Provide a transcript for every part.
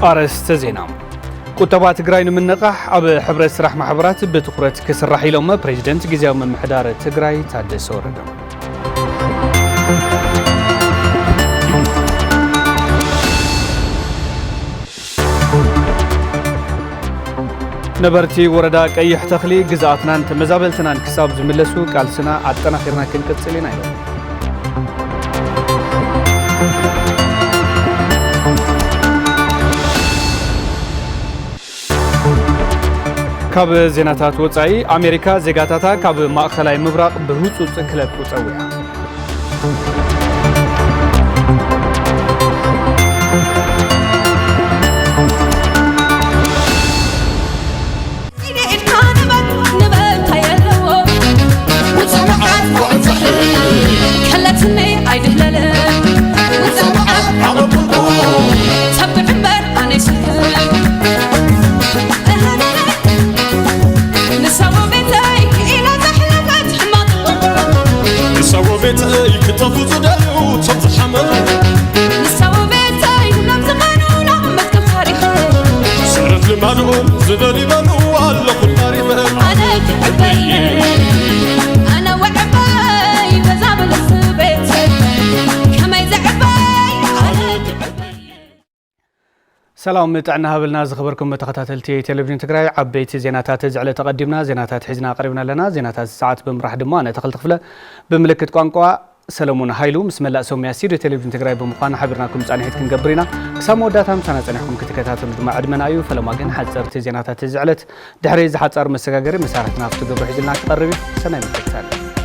أرست زينام كتابات تجراين من نقح أب حبر سرح محبرات بتقرأ كسرح لهم بريزيدنت جزاء من محدار تجراي تعدس وردم نبرتي ورداك أي احتخلي جزاتنا أنت مزابلتنا كساب زملسو قال سنة عدنا خيرنا كنت تسلينا كاب زيناتات وصعي أمريكا زيغاتاتا كاب مأخلاي مبراق بهوصوص كلب وصويها سلام متعنا هبلنا زخبركم متخاتلتي تلفزيون تግራይ عبيت زيناتات زعل تقدمنا زيناتات حزنا قربنا لنا زيناتات ساعات بمراح دمانه تخل تخفله بملكت ቋንቋ سلمون هايلو مسمى سوم ياسير تلفزيون تግራይ بمقان حبرناكم صانحت كنقبرينا سام وداتام صانحكم كتكتاتل دما عدمنايو فلما كان حصرت زيناتات زعلت دحري زحصر مسغاغري مسارتنا فتغبر حزنا تقربي سنه متكتال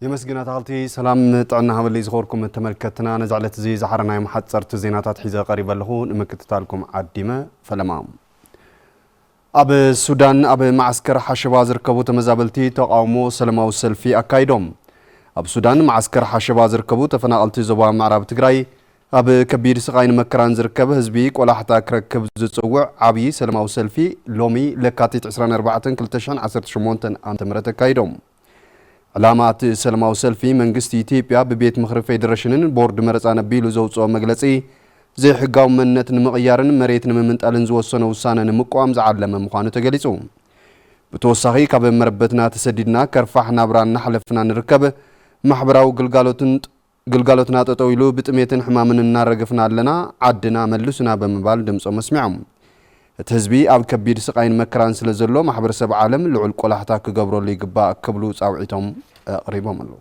يمسجنا تعالتي سلام تعنا هبل يزخوركم تملكتنا نزعلت زي زحرنا يوم حصرت زيناتات حيزة قريبة لهون مكتتالكم عديمة فلمام أب السودان أب معسكر حشباز ركبوا تمزابلتي تقاوموا سلموا السلفي أكايدوم أب السودان معسكر حشباز ركبوا تفناقلتي زبان معراب تقراي أب كبير سقاين مكران زركب هزبيك ولا حتى كركب زتصوع عبي سلموا السلفي لومي لكاتيت 24 كلتشان 18 أنتمرت أكايدوم علامات سلماو سلفي منغستي إثيوبيا ببيت مخرب فيدريشنن بورد مرصانا بيلو زوصو مغلصي زي حقاو منت نمقيارن مريت نممنطالن زوسنو وسانه نمقوام زعلم مخانو تغليصو بتوساخي كاب مربتنا تسديدنا كرفاحنا بران حلفنا نركب محبراو غلغالوتنا تطويلو بطميتن حمامن نارغفنا لنا عدنا ملسنا بمبال دمصو مسمعهم تهزبي أب كبير سقاين مكران سلزلو محبر سبع عالم لعل قلحتا كقبرو اللي قبا كبلو صاوعيتهم قريبهم اللو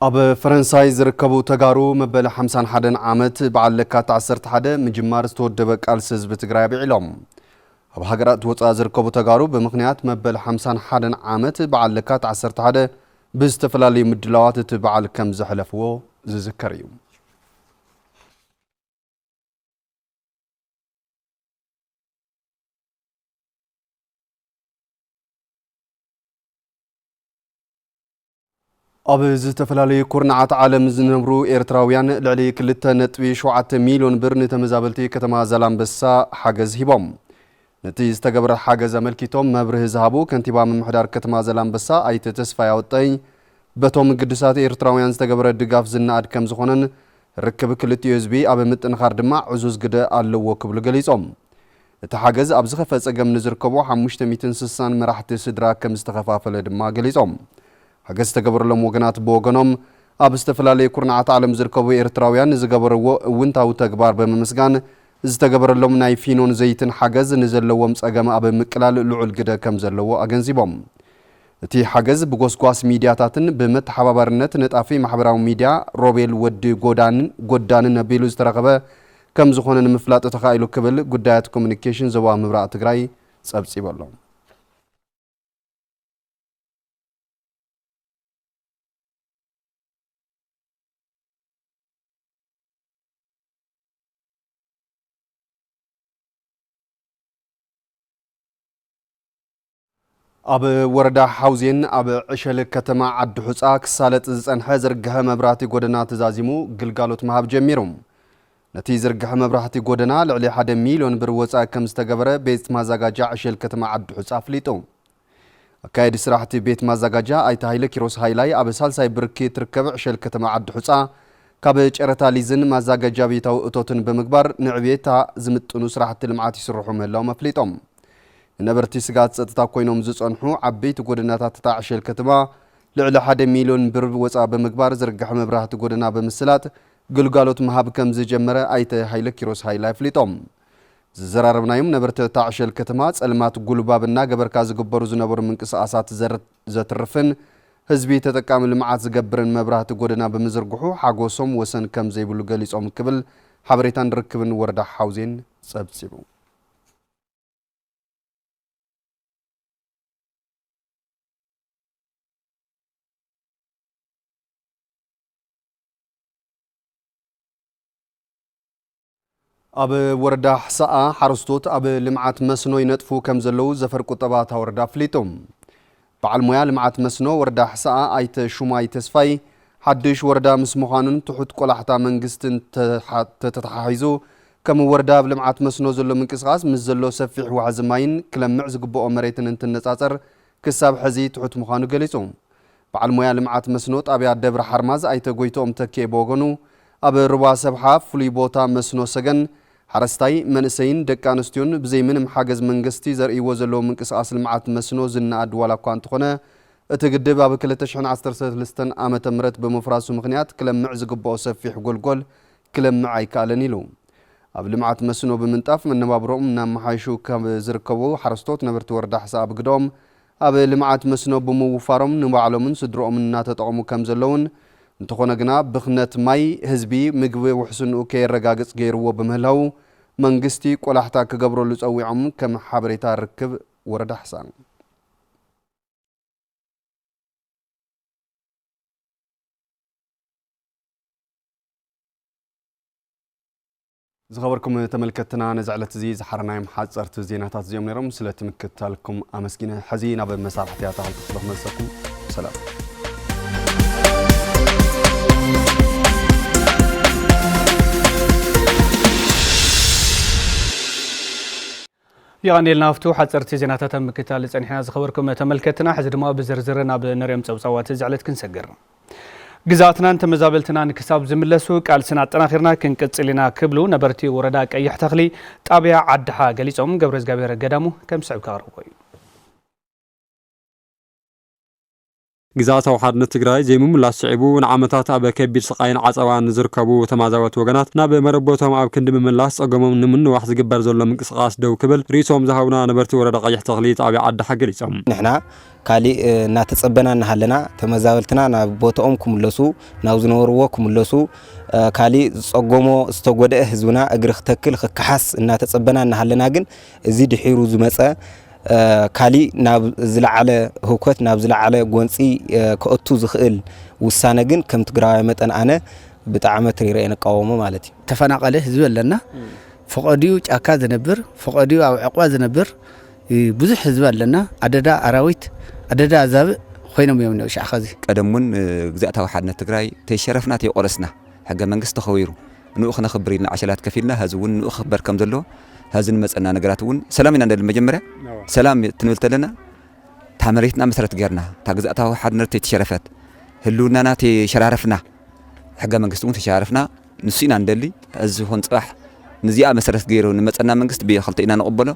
أب فرنساي زركبو تقارو مبال 51 عامت بعلكات 11 مجمار استودبك ألسز بتقراي بعلم أب هاجرات وصا زركبو تقارو بمقنيات مبال 51 عامت بعلكات 11 بستفلالي مدلوات تبعل كم زحلفو زذكريو أب زتفلالي كورنعات عالم زنبرو إيرتراويان لعلي كلتا نتبي 7 مليون برن تمزابلتي كتما زلام بسا حاجز هبام نتي استقبر حاجز ملكيتهم مبره زهابو كنتيبا من محدار كتما زلام بسا أيت تسفا يوطين بتوم قدسات إيرتراويان استقبر الدقاف زناد كم زخونن ركب كلتي يزبي أب متن خاردما عزوز قدا اللو كبل قليصهم تحاجز أبزخ فاسقم نزركبو 560 مراحت سدرا كم استخفافل دما قليصهم حاجز استقبر لهم وقنات بوغنهم أب استفلالي كورنعات عالم زركبو إيرتراويان زقبر وانتاو تقبار بممسقان استقبر لهم نايفينون زيتن حاجز نزلوهم سقم أب مقلال لعل قدا كم زلو أغنزيبهم تي حاجز بغوسكواس ميدياتاتن بمت حبابرنت نتافي محبراو ميديا روبيل ود غودان نبيلو استرقبه كم زخونن مفلاط تخايلو كبل غدايات كومونيكيشن زوا مبراء تግራይ صبصيبلو ኣብ ወረዳ ሓውዜን ኣብ ዕሸል ከተማ ዓዲ ሑፃ ክሳለጥ ዝጸንሐ ዝርግሐ መብራህቲ ጎደና ተዛዚሙ ግልጋሎት መሃብ ጀሚሩ ነቲ ዝርግሐ መብራህቲ ጎደና ልዕሊ 1 ሚልዮን ብር ወጻኢ ከም ዝተገበረ ቤት ማዘጋጃ ዕሸል ከተማ ዓዲ ሑፃ ኣፍሊጡ ኣካይዲ ስራሕቲ ቤት ማዘጋጃ ኣይተ ሃይለ ኪሮስ ሃይላይ ኣብ ሳልሳይ ብርኪ ትርከብ ዕሸል ከተማ ዓዲ ሑፃ ካብ ጨረታ ሊዝን ማዘጋጃ ቤታዊ እቶትን ብምግባር ንዕብየታ ዝምጥኑ ስራሕቲ ልምዓት ይስርሑ ምህላዎም ኣፍሊጦም ነበርቲ ስጋት ጸጥታ ኮይኖም ዝጸንሑ ዓበይቲ ጎደናታት ዕሸል ከተማ ልዕሊ 1 ሚልዮን ብር ወጻኢ ብምግባር ዝርግሐ መብራህቲ ጎደና ብምስላጥ ግልጋሎት መሃብ ከም ዝጀመረ ኣይተ ሃይለ ኪሮስ ሃይላይ ኣፍሊጦም ዝዘራረብናዮም ነበርቲ ዕሸል ከተማ ጸልማት ጉልባብና ገበርካ ዝግበሩ ዝነበሩ ምንቅስቃሳት ዘትርፍን ህዝቢ ተጠቃሚ ልምዓት ዝገብርን መብራህቲ ጎደና ብምዝርግሑ ሓጎሶም ወሰን ከም ዘይብሉ ገሊጾም ክብል ሓበሬታን ርክብን ወረዳ ሓውዜን ጸብጺቡ ኣብ ወረዳ ሕሳኣ ሓረስቶት ኣብ ልምዓት መስኖ ይነጥፉ ከም ዘለው ዘፈር ቁጠባታ ወረዳ ኣፍሊጦም በዓል ሞያ ልምዓት መስኖ ወረዳ ሕሳኣ ኣይተ ሹማይ ተስፋይ ሓድሽ ወረዳ ምስ ምዃኑን ትሑት ቆላሕታ መንግስትን ተተሓሒዙ ከም ወረዳ ኣብ ልምዓት መስኖ ዘሎ ምንቅስቃስ ምስ ዘሎ ሰፊሕ ዋሕዚ ማይን ክለምዕ ዝግብኦ መሬትን እንትነጻጸር ክሳብ ሕዚ ትሑት ምዃኑ ገሊጹ በዓል ሞያ ልምዓት መስኖ ጣብያ ደብረ ሓርማዝ ኣይተ ጎይቶኦም ተኪኤ በወገኑ ኣብ ሩባ ሰብሓ ፍሉይ ቦታ መስኖ ሰገን ሓረስታይ መንእሰይን ደቂ ኣንስትዮን ብዘይ ምንም ሓገዝ መንግስቲ ዘርእይዎ ዘለዎ ምንቅስቃስ ልምዓት መስኖ ዝናኣድ ዋላ እኳ እንተኾነ እቲ ግድብ ኣብ 2013 ዓመተ ምህረት ብምፍራሱ ምኽንያት ክለምዕ ዝግብኦ ሰፊሕ ጎልጎል ክለምዕ ኣይከኣለን ኢሉ ኣብ ልምዓት መስኖ ብምንጣፍ መነባብሮኦም እናመሓይሹ ካብ ዝርከቡ ሓረስቶት ነበርቲ ወረዳ ሕሳእ ብግዶም ኣብ ልምዓት መስኖ ብምውፋሮም ንባዕሎምን ስድሮኦምን እናተጠቐሙ ከም ዘለውን እንተኾነ ግና ብኽነት ማይ ህዝቢ ምግቢ ውሕስንኡ ከየረጋግጽ ገይርዎ በምህላው መንግስቲ ቆላሕታ ክገብረሉ ጸዊዖም ከም ሓበሬታ ርክብ ወረዳ ሕሳን ዝኸበርኩም ተመልከትና ነዝዕለት እዚ ዝሓረናዮም ሓጸርቲ ዜናታት እዚኦም ነይሮም ስለትምክታልኩም ኣመስጊነ ሕዚ ናብ መሳርሕትያ ተሃልኩ መሰኩም ሰላም يغنيلنا فتو حصرتي زيناتات مكتال صنحنا زخبركم تملكتنا حزد ما بزرزرنا بنريم صوصوات زعلت كنسجر ግዛትናን ተመዛበልትናን ክሳብ ዝምለሱ ቃልስና አጠናኺርና ክንቀጽልና ክብሉ ነበርቲ ወረዳ ቀይሕ ተኽሊ ጣብያ ዓድሓ ገሊጾም ገብረ እግዚአብሔር ገዳሙ ከም ስዕብ ካርቆዩ ግዛታው ሓድነት ትግራይ ዘይምምላስ ስዒቡ ንዓመታት ኣብ ከቢድ ስቃይን ዓጸባን ዝርከቡ ተማዛወት ወገናት ናብ መረቦቶም ኣብ ክንዲ ምምላስ ጸገሞም ንምንዋሕ ዝግበር ዘሎ ምንቅስቃስ ደው ክብል ሪሶም ዝሃቡና ነበርቲ ወረዳ ቀይሕ ተኽሊ ጣብያ ዓድሓ ገሊጾም ንሕና ካሊ እናተጸበና እናሃለና ተመዛበልትና ናብ ቦታኦም ክምለሱ ናብ ዝነበርዎ ክምለሱ ካሊ ጸገሞ ዝተጎደአ ህዝብና እግሪ ክተክል ክካሓስ እናተጸበና እናሃለና ግን እዚ ድሒሩ ዝመጸ ካሊ ናብ ዝለዓለ ህውከት ናብ ዝለዓለ ጎንፂ ከእቱ ዝኽእል ውሳነ ግን ከም ትግራዋይ መጠን ኣነ ብጣዕሚ ትሪረየ ነቃወሞ ማለት እዩ ተፈናቀለ ህዝብ ኣለና ፈቀዲዩ ጫካ ዝነብር ፈቀዲዩ ኣብ ዕቋ ዝነብር ብዙሕ ህዝብ ኣለና ኣደዳ ኣራዊት ኣደዳ ኣዛብ ኮይኖም እዮም ነው ሻኸዚ ቀደሙን ግዛታዊ ሓድነት ትግራይ ተሸረፍና ተቆረስና ሕገ መንግስት ተኸዊሩ ንኡ ክነኽብር ኢልና ዓሸላት ከፊልና ህዝቡን ንኡ ክኽበር ከም ዘሎ هذين مسألة نجاراتون سلام إن عند المجمرة سلام تنولت لنا تعمريتنا مسرت جرنا تجزأتها حد نرتي تشرفت هلونا ناتي شرفنا حاجة من قصتون تشرفنا نسينا عندلي الزهون صح نزيع مسرت جيرون مسألة من قصت بيخلطينا نقبله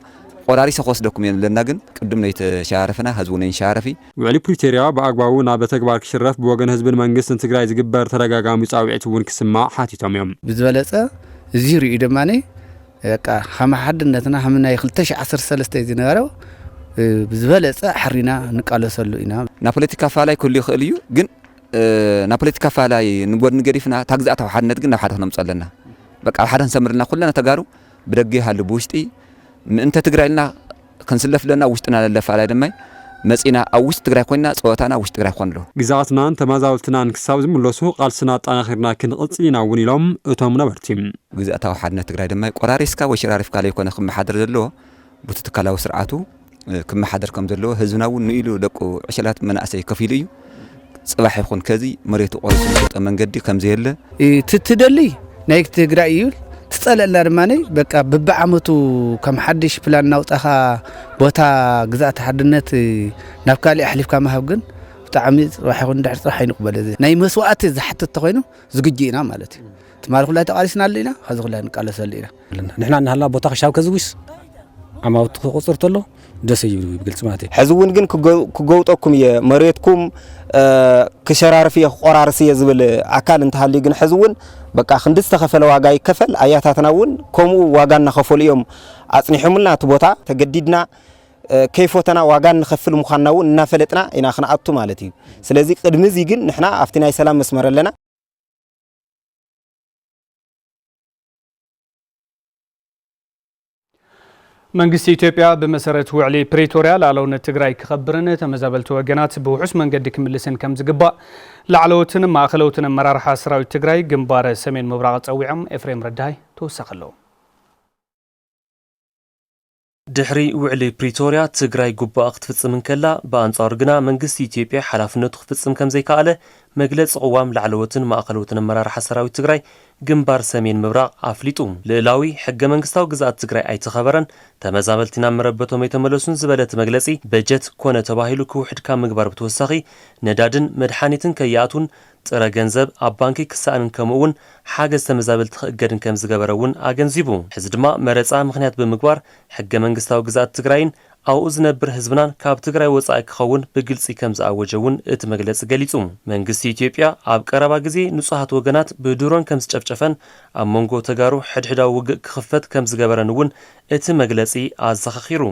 قراري سخص دوكمين للنجن قدمنا يتشارفنا هزونين شارفي وعلي بريتيريا بأقباو نابتك بارك شرف بوجن هزب المنجست انتقراي زجبر ترجع قامي تعويعتون كسماع حاتي تمام بزبالة زيرو إدماني يقع خما حدنتنا حمنا يخلتش 13 زينارو بزبالة حرينا نقالسلو إنا نابوليتيكا فالاي كل يخليو جن نابوليتيكا فالاي نقول نجريفنا تجزأته حدنت جن حدا نمصلنا بقى حدا نسمرنا كلنا تجارو بدقي هالبوشتي أنت تقرأ لنا كنسلف لنا وشتنا للف على دمي مسئنا أوش تقرأ كنا صوتنا أوش تقرأ كنا له جزاتنا تمازالتنا نكسب ملصو قال سنة آخرنا كنقصينا ونيلهم أتمنى برتيم جزء حدنا تقرأ دمي قراريسكا وشرارفكا ليكون خم حدر له بتتكلم سرعته ክመሓደር ከም ዘለዎ ህዝብና እውን ንኢሉ ደቁ ዕሸላት መናእሰይ ከፊሉ እዩ ጽባሕ ይኹን ከዚ መሬቱ ቆሪሱ ዝሰጠ መንገዲ ከም ዘየለ ትትደሊ ናይ ትግራይ እዩ ትጸለላ ድማኔ በቃ በበዓመቱ ከም ሓድሽ ፕላን ናውጣኻ ቦታ ግዛእት ሓድነት ናብ ካልእ ኣሕሊፍካ ማሃብ ግን ብጣዕሚ ጽባሕ ይኹን ድሕሪ ጽባሕ ይንቅበለ ናይ መስዋዕት ዝሓትት ኮይኑ ዝግጅእና ማለት እዩ ትማል ኩላይ ተቃሊስና ኣለና ኸዚ ኩላይ ንቃለሰሉ ኢና ንሕና እናሃልና ቦታ ክሻብ ከዝውስ ዓማውት ቁጽር ተሎ ደስ ይብል ብግልጽ ማለት እዩ ሕዚ እውን ግን ክገውጠኩም የመሬትኩም ክሸራርፍ የቆራርስ የዝብል አካል እንተሃሊ ግን ሕዚ እውን በቃ ክንድስ ተኸፈለ ዋጋ ይከፈል አያታትና እውን ከምኡ ዋጋ እናኸፈሉ እዮም አጽኒሑምልና እቲ ቦታ ተገዲድና ከይፎተና ዋጋ ንኸፍል ምዃንና እውን እናፈለጥና ኢና ክነኣቱ ማለት እዩ ስለዚ ቅድሚዚ ግን ንሕና ኣብቲ ናይ ሰላም መስመር ኣለና መንግስት ኢትዮጵያ በመሰረት ውዕሊ ፕሪቶሪያ ላዕለውነት ትግራይ ክኸብርን ተመዛበልቲ ወገናት ብውሑስ መንገዲ ክምልስን ከም ዝግባእ ላዕለዎትን ማእኸለዎትን ኣመራርሓ ሰራዊት ትግራይ ግንባር ሰሜን ምብራቕ ጸዊዖም ኤፍሬም ረዳይ ተወሳኸሎ ድሕሪ ውዕሊ ፕሪቶሪያ ትግራይ ጉባእ ክትፍጽም እንከላ በአንጻሩ ግና መንግስት ኢትዮጵያ ሓላፍነቱ ክፍጽም ከም ዘይከኣለ መግለጽ ቅዋም ላዕለዎትን ማእኸለዎትን ኣመራርሓ ሰራዊት ትግራይ ግንባር ሰሜን ምብራቕ ኣፍሊጡ ልዕላዊ ሕገ መንግስታዊ ግዛኣት ትግራይ ኣይተኸበረን ተመዛበልቲና መረበቶም የተመለሱን ዝበለት መግለጺ በጀት ኮነ ተባሂሉ ክውሕድካ ምግባር ብተወሳኺ ነዳድን መድሓኒትን ከይኣቱን ጥረ ገንዘብ ኣብ ባንኪ ክሳእንን ከምኡውን ሓገዝ ተመዛበልቲ ክእገድን ከም ዝገበረውን ኣገንዚቡ ሕዚ ድማ መረፃ ምኽንያት ብምግባር ሕገ መንግስታዊ ግዛኣት ትግራይን ኣብኡ ዝነብር ህዝብናን ካብ ትግራይ ወፃኢ ክኸውን ብግልፂ ከም ዝኣወጀውን እቲ መግለፂ ገሊጹ መንግስቲ ኢትዮጵያ ኣብ ቀረባ ግዜ ንጹሃት ወገናት ብድሮን ከም ዝጨፍጨፈን ኣብ መንጎ ተጋሩ ሕድሕዳዊ ውግእ ክኽፈት ከም ዝገበረን እውን እቲ መግለፂ ኣዘኻኺሩ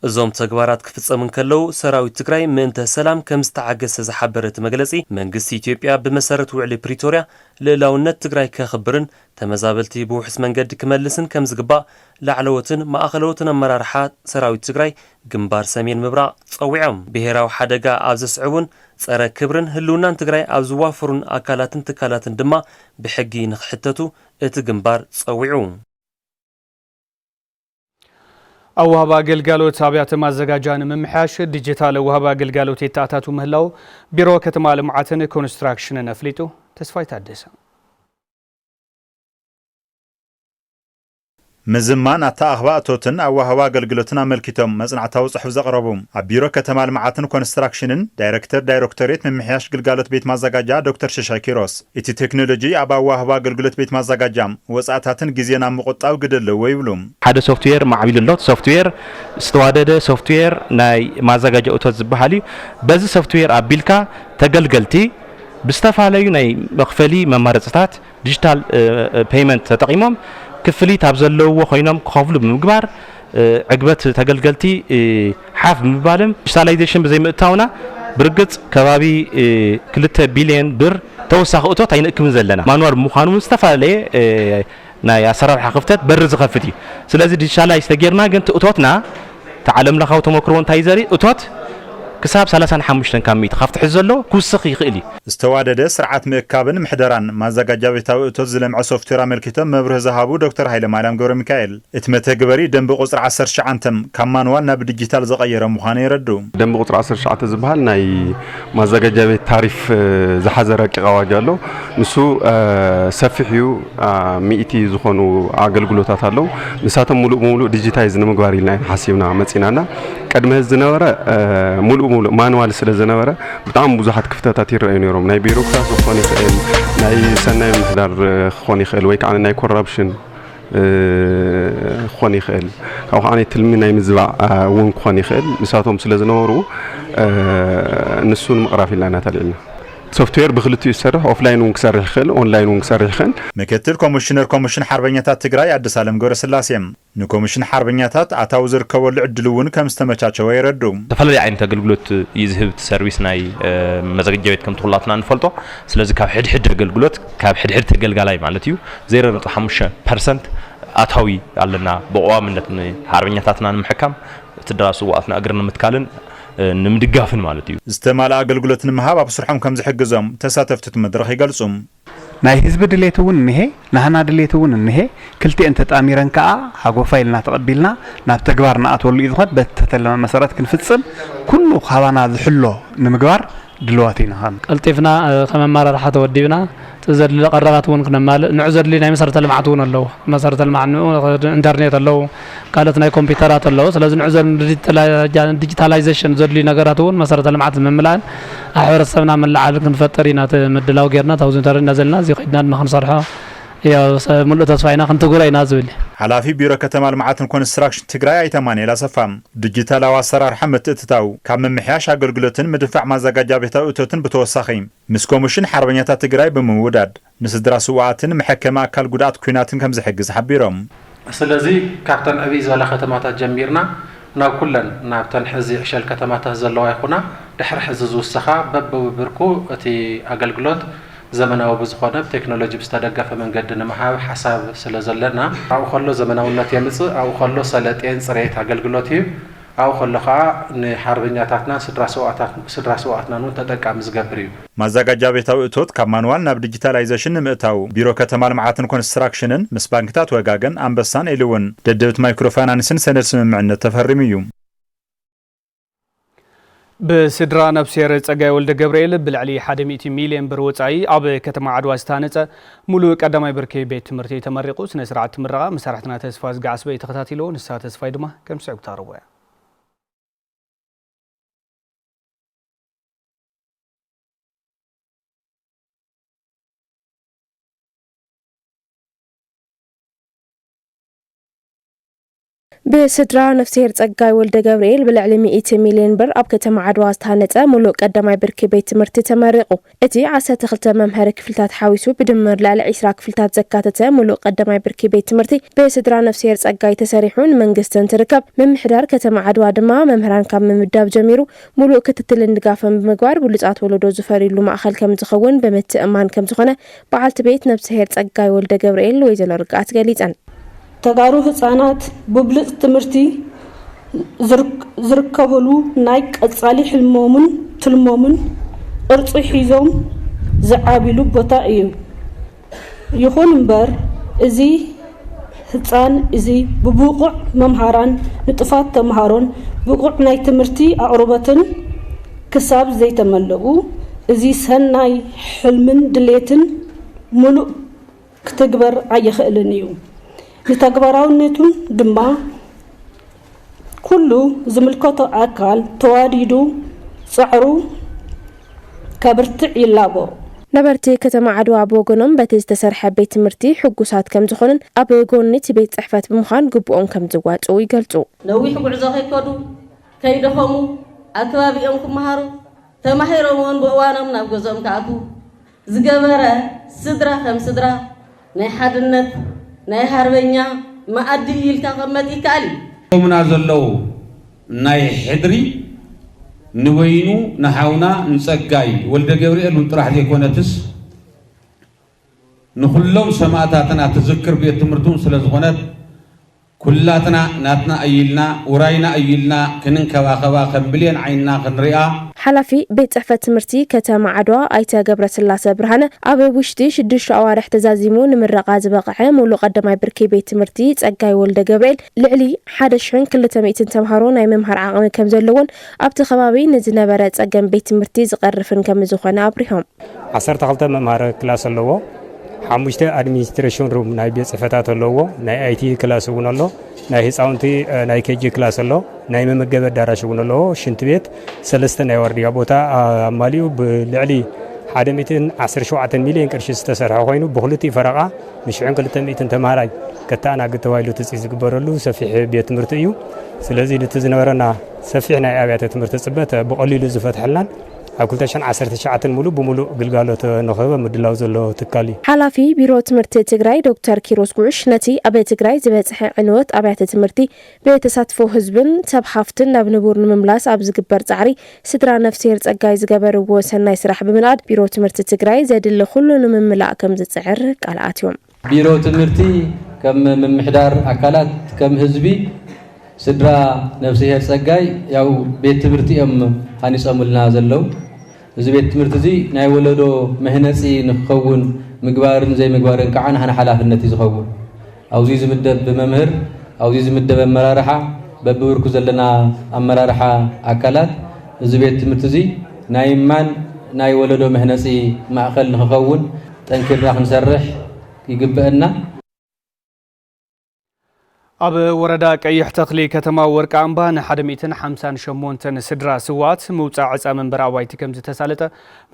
እዞም ተግባራት ክፍጸሙ ከለው ሰራዊት ትግራይ ምእንተ ሰላም ከም ዝተዓገሰ ዝሓበረ እቲ መግለፂ መንግስቲ ኢትዮጵያ ብመሰረት ውዕሊ ፕሪቶሪያ ልዕላውነት ትግራይ ከኽብርን ተመዛበልቲ ብውሕስ መንገዲ ክመልስን ከም ዝግባእ ላዕለዎትን ማእኸለዎትን ኣመራርሓ ሰራዊት ትግራይ ግንባር ሰሜን ምብራቕ ጸዊዖም ብሄራዊ ሓደጋ ኣብ ዘስዕቡን ጸረ ክብርን ህልውናን ትግራይ ኣብ ዝዋፈሩን ኣካላትን ትካላትን ድማ ብሕጊ ንኽሕተቱ እቲ ግንባር ጸዊዑ أوهب أجلجالوت أبيات مزجاجان ممحاش ديجيتال أوهب أجلجالوت يتأتاتو مهلاو بيرو كتمال معتن كونستراكشن نفليتو تسفايت عدسة مزمان أتا أخباتوتن أوهب أجلجالوتنا ملكتهم مزنعتاو صحف زقربهم بيرو كتمال معتن كونستراكشن دايركتوريت ممحاش جلجالوت بيت مزجاجا دكتور ششاكيروس إتي تكنولوجي أبا أوهب أجلجالوت بيت مزجاجام وساعتاتن جزينا مقطعو جدل ويبلوم هذا سوفتوير معبيل اللوت سوفتوير استوادد سوفتوير ناي مزجاجا أوتوز بحالي بز سوفتوير أبيلكا تجلجلتي بستفعلي ناي مخفلي ممارسات ديجيتال بيمنت تقيمهم كفلي تابزلو وخينام كخافلو بمجبر عقبت تجلجلتي حاف مبالم ديجيتاليزيشن بزي مقطعونا برقت كبابي كلتا بليون بر توسخ أوتو تاينكم زلنا مانوار مخانو مستفعلي ناي أسرار حقفتت برز خفتي سلازي ديجيتالا يستجيرنا جنت أوتوتنا تعلم لخاو تمكرون تايزري أوتوت كساب 35 كميت خفت حزلو كوسخ يخيلي استوادد سرعات مكابن محدران ما زجاجا بتاو تزلم على سوفتوير ملكتهم مبره ذهبو دكتور هايله مالام غور ميكائيل اتمته جبري دنب قصر 10 شعنتم كمان وانا بديجيتال زغيره مخانه يردو دنب قصر 10 شعت زبال ناي ما زجاجا بت تعريف زحزرق قواجالو نسو سفحيو ميتي زخونو اغلغلوتات አለው ንሳቶም ሙሉ ዲጂታይዝ ንምግባር ኢልና ሓሲብና መጽናና ቀድመ ዝነበረ ሙሉ ማኑዋል ስለ ዝነበረ በጣም ብዙሓት ክፍተታት ይረአዩ ነይሮም ናይ ቢሮክራሲ ኾን ይኽእል ናይ ሰናይ ምሕዳር ኾን ይኽእል ወይ ከዓ ናይ ኮራፕሽን ኾን ይኽእል ካብ ኸዓኒ ትልሚ ናይ ምዝባዕ እውን ኾን ይኽእል ንሳቶም ስለ ዝነበሩ ንሱን ምቕራፍ ኢልና ተልዕልና سوفتوير بخلتو يسرح اوفلاين ونكسرح خل اونلاين ونكسرح خل مكتل كوميشن حربنياتات تግራይ አዲስ ዓለም ገብረ ስላሴም ንኮሚሽን حربنياتات አታው ዝርከበሉ ዕድልውን ከም ዝተመቻቸው ይረዱ ተፈለየ አይነት አገልግሎት ይዝህብ ሰርቪስ ናይ መዘገጃ ቤት ከም ተخلاتنا ንፈልጦ ስለዚ ካብ ሕድሕድ አገልግሎት ካብ ሕድሕድ ተገልጋላይ ማለት እዩ 0.5% አታዊ አለና በቋምነት حربنياتاتنا ንምሕካም ትደራሱ ዋትና እግርና ምትካልን ንምድጋፍን ማለት እዩ ዝተማላ አገልግሎትን መሃብ ኣብ ስርሖም ከም ዝሕግዞም ተሳተፍቲ መድረኽ ይገልጹም ናይ ህዝብ ድሌትውን እንሄ ናህና ድሌትውን እንሄ ክልቲአን ተጣሚረን ከዓ ሃጎፋይልና ተቀቢልና ናብ ተግባር ናኣትወሉ ይዝኾን በተተለመ መሰረት ክንፍጽም ኩሉ ኻባና ዝሕሎ ንምግባር ድልዋቲና ቀልጢፍና ከመማራርሓ ተወዲብና تزدل قرارات ون كنا مال نعزر لنا مسارة المعت ون الله مسارة المعن إنترنت الله قالت ناي كمبيوترات الله لازم نعزر ديجيتاليزيشن زد لنا قرارات ون مسارة المعت من ملان أحور السمنا من العالم كنفترينا مدلاو غيرنا توزن ترى نزلنا زي قدنا ما خنصرها يا ملء تصفينا كنت تقول أي نازل حلافي بيرو كتم المعاتن كونستراكشن تجري أي تمانية لا سفهم ديجيتال أو أسرار حمد تتاو كم محياش أقولتن مدفع مزاج جابته أوتوتن بتوسخين مسكومشن حربية تجري بموداد نسدر سواتن محكمة كل جودات كيناتن كم زحجز حبيرهم. سلزي كابتن أبيز ولا ختمات جميرنا نا كلن نابتن حزي عشان كتمات هزلوا يخونا دحر حزز والسخاء بب وبركو أتي أقلقلوت زمناو بزخونه بتكنولوجي بستدقف من قدنا محاو حساب سلازلنا او خلو زمناونات يمص او خلو سلطين صريت اغلغلوتي او خلخا نحربኛታትና ስድራሰዋትና ነው ተጠቃሚ ዝገብሪው ማዘጋጃ ቤታው እቶት ከማኑዋል ናብ ዲጂታላይዜሽን ምእታው ቢሮ ከተማ ልማዓትን ኮንስትራክሽንን ምስ ባንክታት ወጋገን አንበሳን ኤልውን ደደብት ማይክሮፋይናንስን ሰነድ ስምምዕነት ተፈርሚዩ بسدرا نفسير ጸጋይ ወልደ ገብርኤል ብልዕሊ 100 ሚሊዮን ብር ወጻኢ ኣብ ከተማ ዓድዋ ዝተሃነጸ ሙሉእ ቀዳማይ ብርኪ ቤት ትምህርቲ ተመሪቑ ስነ ስርዓት ምረቓ መሳርሕትና ተስፋ ዝጋዓስ በይ ተኸታቲሎ ንሳ ተስፋይ ድማ ከም ስዕብ ታረወያ بسدرا نفسير ጸጋይ ወልደ ገብርኤል ብልዕሊ 100 ሚሊዮን ብር ኣብ ከተማ ዓድዋ ዝተሃነጸ ሙሉእ ቀዳማይ ብርኪ ቤት ትምህርቲ ተመሪቑ እቲ 12 መምሃሪ ክፍልታት ሓዊሱ ብድምር ልዕሊ 20 ክፍልታት ዘካተተ ሙሉእ ቀዳማይ ብርኪ ቤት ትምህርቲ በስድራ ነፍሲር ጸጋይ ተሰሪሑን መንግስትን ትርከብ መምሕዳር ከተማ ዓድዋ ድማ መምህራን ካብ ምምዳብ ጀሚሩ ሙሉእ ክትትልን ድጋፍን ብምግባር ብሉጻት ወለዶ ዝፈሪሉ ማእኸል ከም ዝኸውን ብምትእማን ከም ዝኾነ በዓልቲ ቤት ነፍሲር ጸጋይ ወልደ ገብርኤል ወይዘሮ ርግኣት ገሊጸን ተጋሩ ህፃናት ብብልጽ ትምህርቲ ዝርከበሉ ናይ ቀጻሊ ሕልሞምን ትልሞምን ቅርጽ ሒዞም ዝዓቢሉ ቦታ እዩ ይኹን እምበር እዚ ህፃን እዚ ብቡቁዕ መምሃራን ንጥፋት ተምሃሮን ብቁዕ ናይ ትምህርቲ ኣቅርቦትን ክሳብ ዘይተመለኡ እዚ ሰናይ ሕልምን ድሌትን ሙሉእ ክትግበር ኣይኽእልን እዩ لتكبراونتون دما كله زملكته أكل تواديدو صعرو كبرتع يلابو نبرتي كتما عدوا بوغنم بتز تسرح بيت مرتي حقوسات كم زخونن أبو يقولني تبيت صحفات بمخان قبؤن كم زوات أو يقلتو نوي حقوق زخي كودو كيدهمو أكوابي أمكم مهارو تمهيرون بوانم نابغزم كاكو زغبره سدرا خم سدرا نحدنت ናይ ሃርበኛ ማዕዲ ይልካ ቀመጥ ይካሊ ምና ዘለው ናይ ሕድሪ ንወይኑ ንሓውና ንጸጋይ ወልደ ገብርኤል ጥራሕ ዘይኮነትስ ንኹሎም ሰማዕታትና ተዝክር ቤት ትምህርቱን ስለዝኾነት ኩላትና ናትና አይልና ወራይና አይልና ክንንከባኸባ ከምብሌን ዓይንና ክንሪኣ ሓላፊ ቤት ጽሕፈት ትምህርቲ ከተማ ዓድዋ ኣይተ ገብረ ስላሴ ብርሃነ ኣብ ውሽጢ 6 ኣዋርሕ ተዛዚሙ ንምረቓ ዝበቕዐ ሙሉእ ቀዳማይ ብርኪ ቤት ትምህርቲ ጸጋይ ወልደ ገብርኤል ልዕሊ 1200 ተምሃሮ ናይ መምሃር ዓቕሚ ከም ዘለዎን ኣብቲ ከባቢ ንዝነበረ ጸገም ቤት ትምህርቲ ዝቐርፍን ከም ዝኾነ ኣብሪሆም 12 መምሃር ክላስ ኣለዎ 5 አድሚኒስትሬሽን ሩም ናይ ቤት ጽሕፈታት ኣለዎ ናይ አይቲ ክላስ እውን ኣሎ ናይ ህፃውንቲ ናይ ኬጂ ክላስ ኣሎ ናይ መመገቢ አዳራሽ እውን ኣሎ ሽንት ቤት 3 ናይ ወርድያ ቦታ አማሊው ብልዕሊ 117 ሚሊዮን ቅርሺ ዝተሰርሐ ኮይኑ ብሁለቲ ፈረቓ ን200 ተማሃራይ ከተኣናግድ ተባሂሉ ትጽቢት ዝግበረሉ ሰፊሕ ቤት ትምህርቲ እዩ ስለዚ ነቲ ዝነበረና ሰፊሕ ናይ ኣብያተ ትምህርቲ ጽበት ብቐሊሉ ዝፈትሐልናን ኣብ 2019 ሙሉ ብሙሉ ግልጋሎት ንኸበ ምድላው ዘሎ ትካሊ ሓላፊ ቢሮ ትምህርቲ ትግራይ ዶክተር ኪሮስ ጉዕሽ ነቲ ኣብ ትግራይ ዝበጽሐ ዕንወት ኣብያተ ትምህርቲ በተሳትፎ ህዝብን ሰብ ሓፍትን ናብ ንቡር ንምምላስ ኣብ ዝግበር ጻዕሪ ስድራ ነፍሲር ጸጋይ ዝገበርዎ ሰናይ ስራሕ ብምንኣድ ቢሮ ትምህርቲ ትግራይ ዘድሊ ኩሉ ንምምላእ ከም ዝጽዕር ቃልኣትዮም ቢሮ ትምህርቲ ከም ምምሕዳር ኣካላት ከም ህዝቢ ስድራ ነፍሲር ጸጋይ ያው ቤት ትምህርቲ እዮም ሃኒጾምልና ዘለው እዚ ቤት ትምህርቲ እዚ ናይ ወለዶ መህነፂ ንክኸውን ምግባርን ዘይ ምግባርን ከዓ ንሓና ሓላፍነት እዩ ዝኸውን ኣብዚ ዝምደብ ብመምህር ኣብዚ ዝምደብ ኣመራርሓ በብብርኩ ዘለና ኣመራርሓ ኣካላት እዚ ቤት ትምህርቲ እዚ ናይ ማን ናይ ወለዶ መህነፂ ማእከል ንክኸውን ጠንኪርና ክንሰርሕ ይግበአና ኣብ ወረዳ ቀይሕ ተክሊ ከተማ ወርቃ ኣምባ ን158 ስድራ ስዋት ምውፃእ ዕፃ መንበር ኣባይቲ ከም ዝተሳለጠ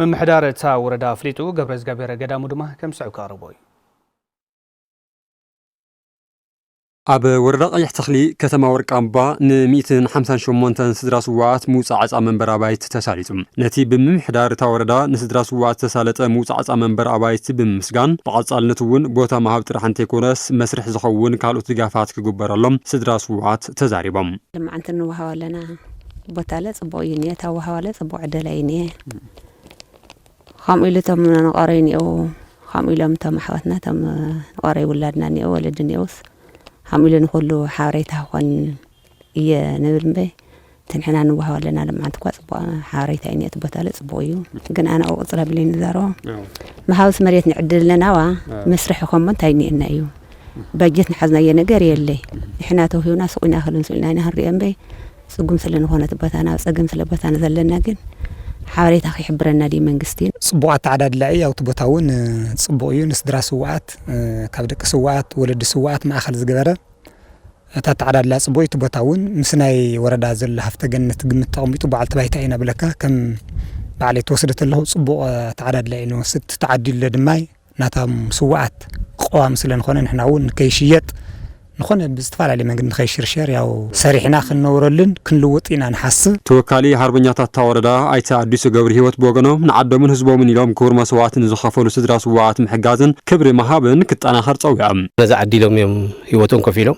መምሕዳር እታ ወረዳ ኣፍሊጡ ገብረዝጋቤረ ገዳሙ ድማ ከም ስዑ ቀርቦ እዩ ኣብ ወረዳ ቀይሕ ተክሊ ከተማ ወርቃ ኣምባ ን158 ስድራ ስዋት ምውፃእ ዕፃ መንበር ኣባይቲ ተሳሊጡ ነቲ ብምምሕዳር እታ ወረዳ ንስድራ ስዋት ተሳለጠ ምውፃእ ዕፃ መንበር ኣባይቲ ብምስጋን ብቐጻልነት እውን ቦታ መሃብ ጥራሕ እንተይኮነስ መስርሕ ዝኸውን ካልኦት ድጋፋት ክግበረሎም ስድራ ስዋት ተዛሪቦም ልማዓንቲ ንወሃብ ኣለና ቦታ ለ ጽቡቕ እዩ እኒአ ታወሃብ ለ ጽቡቕ ዕደላ እዩ እኒአ ከምኡ ኢሉ እቶም ንቐረዩ እኒአው ከምኡ ኢሎም እቶም ኣሕዋትና እቶም ንቐረዩ ውላድና እኒአው ወለዲ እኒአውስ حملنا كله حاريتها خن إيه نبرمبه تنحنا نوها ولا نعلم عن تقاس حاريتها إني أتبتالت صبويو كن أنا أوصل بلين زارو ما هاوس مريت نعدل لنا وا مسرح خمن تايني إنه أيو بجتنا حزنا ينقري اللي إحنا توهي وناس وإنا خلنا سئلنا نهري أمبي سقوم سلنا هون تبتانا سقوم سلبتانا زلنا جن حاريتها خي حبرنا دي منقستين صبوات عدد لاقي أو تبتاون صبويو نسدرا سوات كابدك سوات ولد سوات ما أخذ زجرة تتعدد لا صبوي تبتاون مسناي ورد زل هفت جنة قمت تقميتو بعد تبعتين بلكا كم بعلي توصلت له صبو تعدد لأنه ست تعدي لدماي ناتم سوات قوام مثلا نخون نحن عون كيشيات نخون باستفعال على من نخيشر شر أو سريحنا خن نورلن كن لوطينا نحس توكالي حربنيات التوردا أيتا عديسو قبر هيوت بوغنو نعدو من هزبو من يلوم كورما سوات نزخافولو سدرا سوات محقازن كبر مهابن كت أنا خرط أويعم نزا عدي لهم يوم هيوتون كفيلو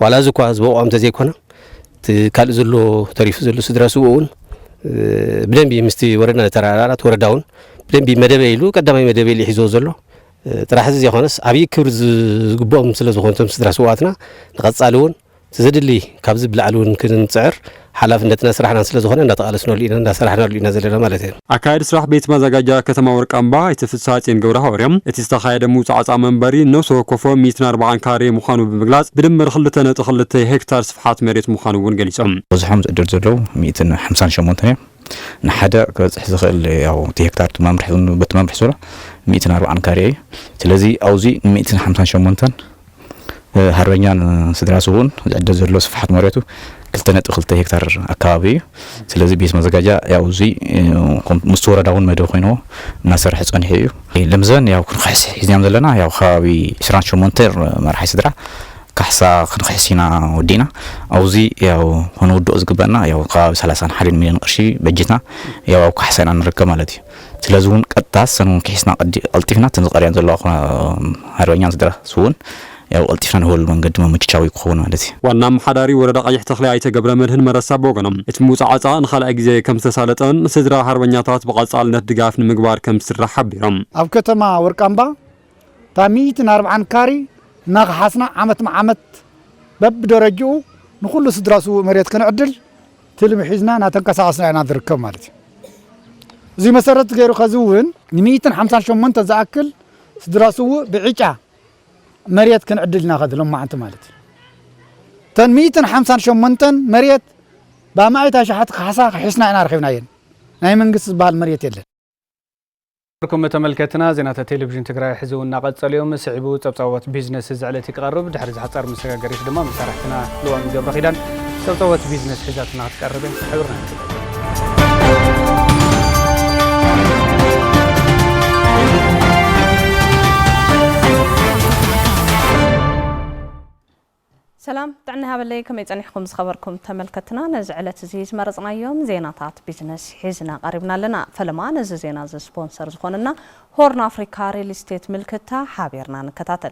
ولا زكوا هزبو أم تزيكونا تكال زلو تاريف زلو سدرا سوون بدن بي مستي وردنا ترارات ورداون بدن بي مدبيلو قدامي مدبيلي حيزو زلو ترى حزز يخونس عبي كبر زقبوهم مثل زخونتهم سدرا سواتنا نقصالون تزدلي كابز بلعلون كن نصعر حلافنتنا سرحنا سلا زخونه نتقالسنو لينا سرحنا لينا زلنا مالتين أكايد سرح بيت مزاجا كتما ورق أمبا يتفساتين جورا هوريم اتستخايد موسعة منبري نوسو كوفو 140 كاري مخانو بمجلاس بدمر خلتنا تخلت هكتار صفحات مريت مخانو ونجلسهم وزحمة قدر زلو 158 نحدا كزحز خل أو تي هكتار تمام رحون بتمام رحصورة 140 كاري تلازي أوزي 158 هربنيان سدراسون قدر زلو صفحات مريتو كلتنا تخلت هكتار أكابي تلازي بيس مزاجا ياوزي مستورة داون مدو خينو ناصر حسن هيو لمزان ياو كن خاص يزنيام دلنا ياو خاوي 28 مرحي سدرا كحسا خن خاصينا ودينا أوزي ياو هنودو أزقبنا ياو خاوي 30 حالين مليون قرشي بجتنا ياو كحسنا نركب مالتي تلازون قطاس سنون كحسنا قد التفنا تنقريان زلو هربنيان سدراسون ያው አልቲፋን ሆል መንገድ መምቻው ይኮኑ ማለት ዋና መሐዳሪ ወረዳ ቀይሕ ተክሊ አይተ ገብረ መድህን መረሳ ቦገኖም እቲ ሙጻዓጻ ንኻልእ ግዜ ከም ተሳለጠን ስድራ ሃርበኛታት በቀጻልነት ድጋፍ ንምግባር ከም ዝስራሕ ሓቢሮም ኣብ ከተማ ወርቃምባ ታሚት 40 ካሪ ናግሓስና ዓመት ዓመት በብ ደረጃው ንኹሉ ስድራሱ መሬት ከንዕድል ትልም ሒዝና ናተንቀሳቀስና ኢና ዝርከብ ማለት እዚ መሰረት ገይሩ ከዝውን ን158 ዝኣክል ስድራሱ ብዕጫ مريت كان عدلنا خذلهم مع أنت مالت تنميتن 58 مريت بامعيتها شحات خاصة حسنا أنا رخينا ين ناي منقص بهالمريت يلا ركم تملكتنا زينات التلفزيون تقرأ حزون ناقد اليوم سعبو تبصوت بيزنس زعلتي قرب دحرز حصار مسكا قريش دمام مسرحتنا لوان قبل خيدان تبصوت بيزنس حزاتنا تقربين حورنا سلام تعنا هبلي كم يتنحكم خبركم تملكتنا نزعلت زيج مرزنا يوم زيناتات بيزنس حزنا قربنا لنا فلما نز زينا ز سبونسر زخوننا هورن أفريكا ريل استيت ملكتها حابيرنا نكتاتل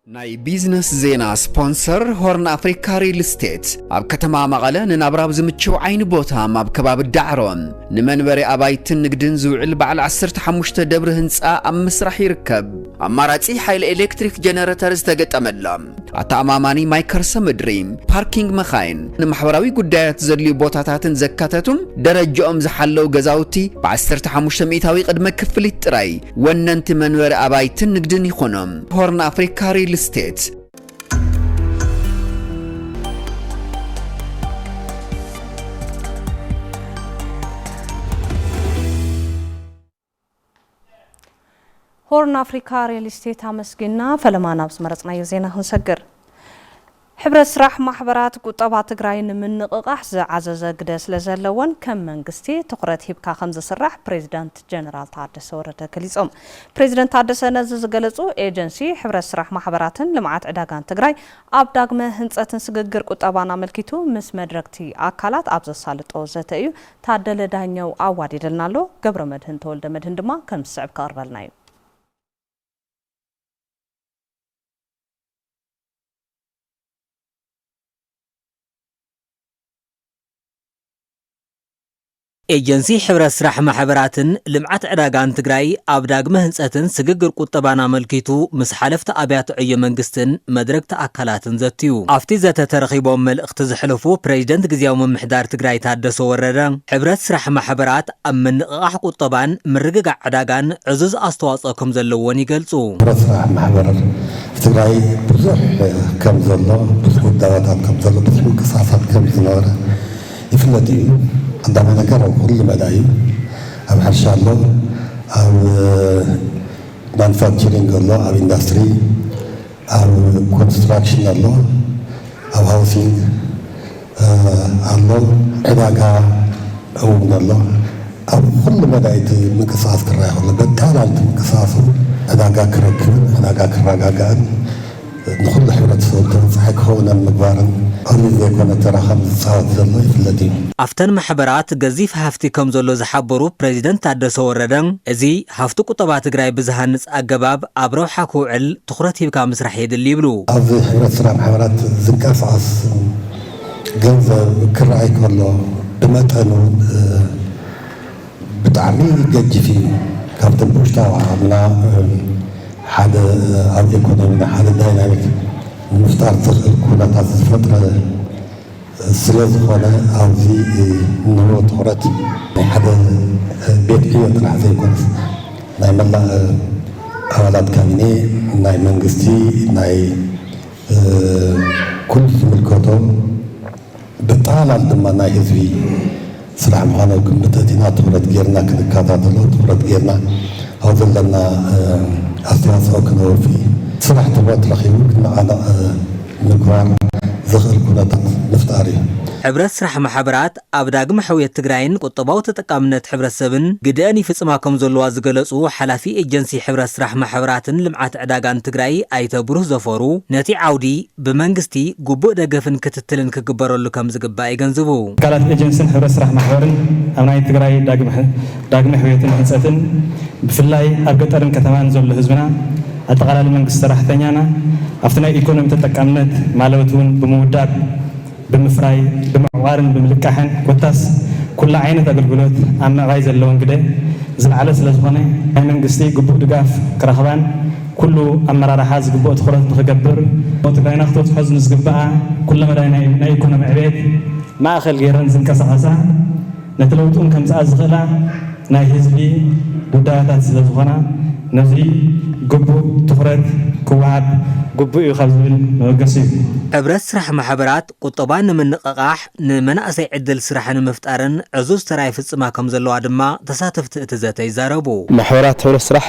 ناي بيزنس زينا سبونسر هورن أفريكا ريل استيت أب كتما مغالا ننابراب زمتشو عين بوتها ماب كباب الدعرون نمنبري أبايتن نقدن زوعل بعل 15 دبر هنسا أم مسرح يركب أماراتي حيل إلكتريك جنراترز تقت أملام ኣተኣማማኒ ማይ ከርሰ ምድሪ ፓርኪንግ መኻይን ንማሕበራዊ ጉዳያት ዘድልዩ ቦታታትን ዘካተቱም ደረጃኦም ዝሓለው ገዛውቲ ብ15 ሚእታዊ ቅድመ ክፍሊት ጥራይ ወነንቲ መንበሪ ኣባይትን ንግድን ይኾኖም ሆርን አፍሪካ ሪል ስቴት هورن أفريقيا ريل استيت مسجنا فلما نبص مرتنا يزينا هنسجر حبر سراح محبرات قطبات تجراين من نقاح عزز قدس لزلون كم من قستي تقرأ هيبكا 5 سراح بريزيدنت جنرال تعدس ورده كليسوم بريزيدنت تعدس نزز قلصو ايجنسي حبر سراح محبراتن لمعات عداقان تجراي ابداق ما هنساتن سجر قطبانا ملكيتو مس مدركتي اكالات ابز السالط اوزتايو تعدل دانيو اوادي دلنالو قبر مدهن تولد مدهن دما كم صعب كاربلنايو ኤጀንሲ ሕብረት ስራሕ ማሕበራትን ልምዓት ዕዳጋን ትግራይ ኣብ ዳግመ ህንፀትን ስግግር ቁጠባና መልኪቱ ምስ ሓለፍቲ ኣብያተ ዕዮ መንግስትን መድረክ ተኣካላትን ዘትዩ ኣብቲ ዘተ ተረኺቦም መልእኽቲ ዝሕለፉ ፕሬዚደንት ግዝያዊ ምምሕዳር ትግራይ ታደሰ ወረደ ሕብረት ስራሕ ማሕበራት ኣብ ምንቅቃሕ ቁጠባን ምርግጋዕ ዕዳጋን ዕዙዝ ኣስተዋፅኦ ከም ዘለዎን ይገልጹ ሕብረት ስራሕ ማሕበር ትግራይ ብዙሕ ከም ዘሎ ብዙሕ ቁጠባታት ከም ዘሎ ብዙሕ ምንቅስቃሳት ከም ዝነበረ ይፍለጥ እዩ عندما نقرأ كل ملايين أو حرشة الله أو manufacturing الله أو industry أو construction الله أو housing الله علاقة أو من الله أو كل ملايين من قصاص كرايه ولا بالتالي من قصاصه علاقة كركب علاقة كراجعان نخل حورة صوت صحك هونا مقبارن أولي ذيكونا تراخم صوت زلو يفلدين أفتن محبرات قزيف هفتي كم زلو زحبرو بريزيدنت تعدسو وردن ازي هفتو قطبات قراي بزهانس أقباب أبرو حاكو عل تخرتي بكا مسرح يد اللي بلو أفضي حورة سلام محبرات زنكاس عص قنزة كرعي كله بمتعنو بتعميل جدي فيه كابتن بوشتا وعمنا حدا أو إيكونومي حدا دايناميك مفترض كنا تعزز فترة سلوز خانة أو زي نمو تورات حدا بيت إيو طلع زي كونس ناي ملا أولاد كاميني ناي منغستي ناي كل ملكوتو بطالة لما ناي هزوي سلام خانة كم بتاتينا تورات غيرنا كنكاتا دلو تورات غيرنا أو ظلنا أستاذ أكنو في صراحة تبغى تلاقيه كنا على مقران زخر كنا نفتاري ሕብረት ስራሕ ማሕበራት ኣብ ዳግመ ሕውየት ትግራይን ቁጠባዊ ተጠቃምነት ሕብረተሰብን ግድኣን ይፍጽማከም ዘለዋ ዝገለጹ ሓላፊ ኤጀንሲ ሕብረት ስራሕ ማሕበራትን ልምዓት ዕዳጋን ትግራይ ኣይተ ብሩህ ዘፈሩ ነቲ ዓውዲ ብመንግስቲ ግቡእ ደገፍን ክትትልን ክግበረሉ ከም ዝግባእ ይገንዝቡ ካላት ኤጀንሲን ሕብረት ስራሕ ማሕበርን ኣብ ናይ ትግራይ ዳግመ ሕውየትን ህንፀትን ብፍላይ ኣብ ገጠርን ከተማን ዘሎ ህዝብና ኣጠቓላሊ መንግስቲ ሰራሕተኛና ኣብቲ ናይ ኢኮኖሚ ተጠቃምነት ማለት እውን ብምውዳብ بمفراي بمعوارن بملكاحن كوتاس كل عينة أقولت أما غايز اللون كده زلعلة سلزبانة أي من قصتي قبوق دقاف كرهبان كله أما راح حاز قبوق تخرج تخجبر وتبين أخطوط حزن سقبعة كل ما داينا يكون معبد ما أخل غيرن زين كسعسا نتلوتون كم ساعة زغلا نايهزلي بدايات سلزبانة نزي قبوق تخرج كواب قبوق يخزن قصيب ሕብረት ስራሕ ማሕበራት ቁጠባን ንምንቅቃሕ ንመናእሰይ ዕድል ስራሕን ምፍጣርን ዕዙዝ ተራይ ፍጽማ ከም ዘለዋ ድማ ተሳተፍቲ እቲ ዘተ ይዛረቡ ማሕበራት ሕብረት ስራሕ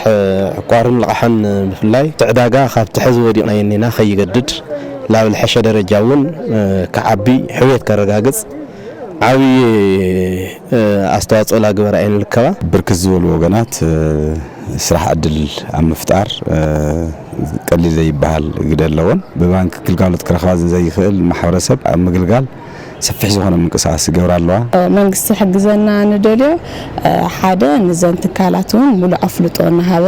ዕቋርን ልቕሓን ብፍላይ ትዕዳጋ ካብቲ ሕዚ ወዲቕናየኒና ከይገድድ ላብ ዝሐሸ ደረጃ እውን ክዓቢ ሕውየት ከረጋግጽ ዓብዪ ኣስተዋፅኦ ላግበራ እየን ዝርከባ ብርክት ዝበሉ ወገናት ስራሕ ዕድል ኣብ ምፍጣር ቀሊል ዘይበሃል ግደ ኣለዎን ብባንክ ግልጋሎት ክረኽባ ዘይኽእል ማሕበረሰብ ኣብ ምግልጋል ሰፊሕ ዝኾነ ምንቅስቃስ ይገብራ ኣለዋ መንግስቲ ሕግዘና ንደልዮ ሓደ ንዘን ትካላት እውን ሙሉእ ኣፍልጦ እናሃበ